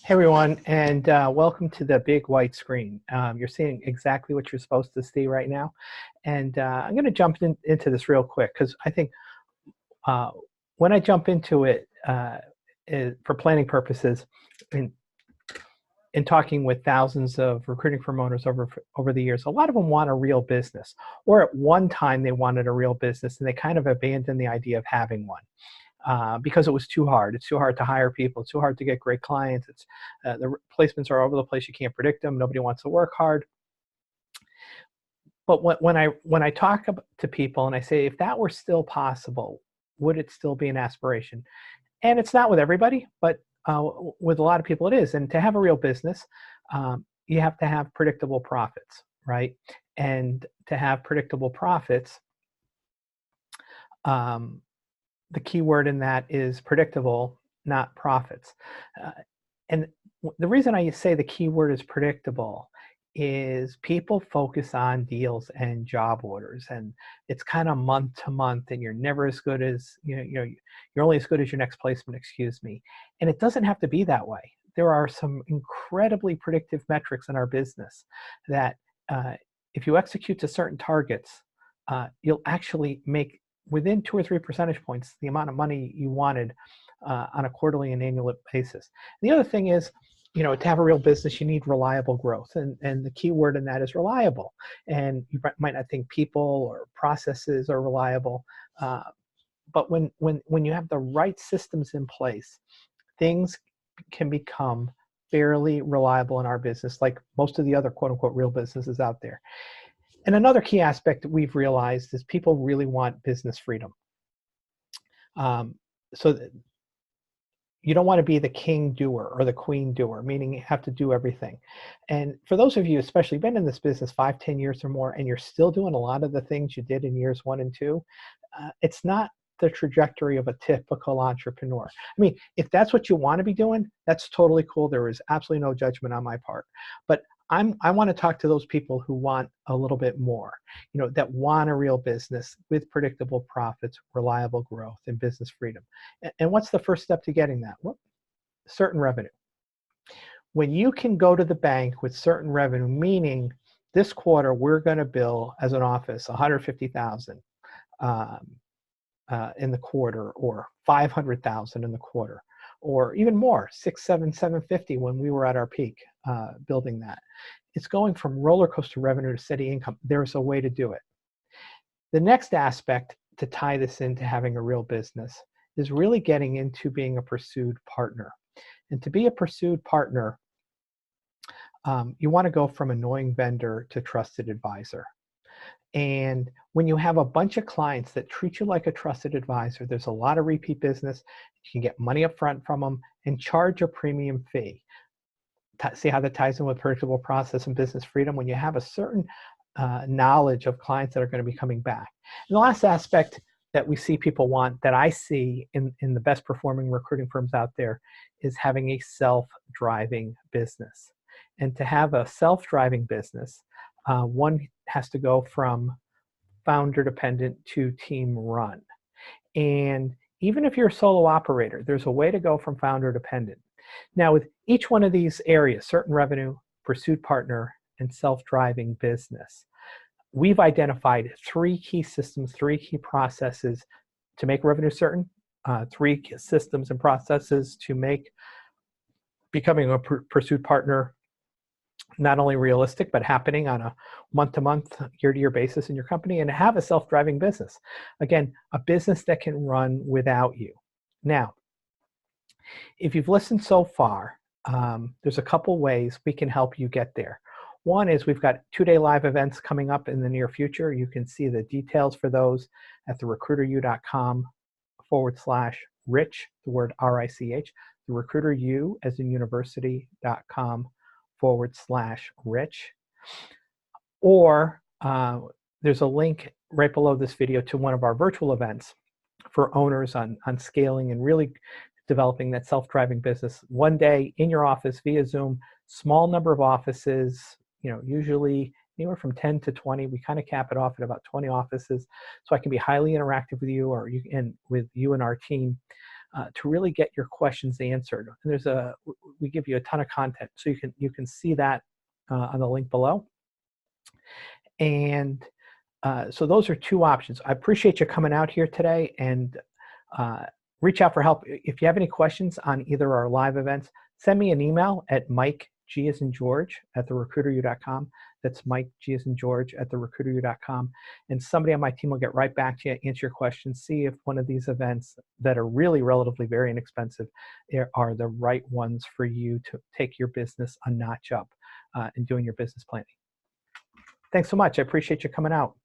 Hey everyone, and welcome to the big white screen. You're seeing exactly what you're supposed to see right now. And I'm going to jump into this real quick because I think uh, when I jump into it, for planning purposes, in, in talking with thousands of recruiting firm owners over the years, a lot of them want a real business, or at one time they wanted a real business and they kind of abandoned the idea of having one. Because it was too hard. It's too hard to hire people. It's too hard to get great clients. The placements are all over the place. You can't predict them. Nobody wants to work hard. But when I talk to people and I say, if that were still possible, would it still be an aspiration? And it's not with everybody, but with a lot of people it is. And to have a real business, you have to have predictable profits, right? And to have predictable profits, the key word in that is predictable, not profits. And the reason I say the key word is predictable is people focus on deals and job orders, and it's kind of month to month, and you're never as good as, you're only as good as your next placement, excuse me. And it doesn't have to be that way. There are some incredibly predictive metrics in our business that if you execute to certain targets, you'll actually make within 2 or 3 percentage points the amount of money you wanted on a quarterly and annual basis. And the other thing is, to have a real business, you need reliable growth. And the key word in that is reliable. And you might not think people or processes are reliable, but when you have the right systems in place, things can become fairly reliable in our business, like most of the other quote unquote real businesses out there. And another key aspect that we've realized is people really want business freedom. So you don't want to be the king doer or the queen doer, meaning you have to do everything. And for those of you, especially been in this business 5-10 years or more, and you're still doing a lot of the things you did in years 1 and 2, it's not the trajectory of a typical entrepreneur. I mean, if that's what you want to be doing, that's totally cool. There is absolutely no judgment on my part. But I want to talk to those people who want a little bit more, that want a real business with predictable profits, reliable growth, and business freedom. And what's the first step to getting that? Well, certain revenue. When you can go to the bank with certain revenue, meaning this quarter we're going to bill as an office $150,000 in the quarter, or $500,000 in the quarter, or even more, 750 when we were at our peak building that. It's going from roller coaster revenue to steady income. There's a way to do it. The next aspect to tie this into having a real business is really getting into being a pursued partner. And to be a pursued partner, you want to go from annoying vendor to trusted advisor. And when you have a bunch of clients that treat you like a trusted advisor, there's a lot of repeat business. You can get money up front from them and charge a premium fee. See how that ties in with predictable process and business freedom? When you have a certain knowledge of clients that are going to be coming back. And the last aspect that we see people want, that I see in the best performing recruiting firms out there, is having a self-driving business. And to have a self-driving business, one has to go from founder dependent to team run. And even if you're a solo operator, there's a way to go from founder dependent. Now, with each one of these areas, certain revenue, pursued partner, and self-driving business, we've identified 3 key systems, 3 key processes to make revenue certain, 3 systems and processes to make becoming a pursued partner not only realistic, but happening on a month-to-month, year-to-year basis in your company, and have a self-driving business. Again, a business that can run without you. Now, if you've listened so far, there's a couple ways we can help you get there. One is we've got 2-day live events coming up in the near future. You can see the details for those at therecruiteru.com/rich, the word R-I-C-H, therecruiteru as in university.com/rich. Or there's a link right below this video to one of our virtual events for owners on scaling and really developing that self-driving business. One day in your office via Zoom, small number of offices, usually anywhere from 10 to 20. We kind of cap it off at about 20 offices. So I can be highly interactive with you, with you and our team, to really get your questions answered. And we give you a ton of content. So you can see that on the link below. And so those are two options. I appreciate you coming out here today, and reach out for help. If you have any questions on either our live events, send me an email at Mike, G as in George, at therecruiteru.com. That's Mike, G as in George, at therecruiteru.com. And somebody on my team will get right back to you, answer your questions, see if one of these events that are really relatively very inexpensive are the right ones for you to take your business a notch up in doing your business planning. Thanks so much. I appreciate you coming out.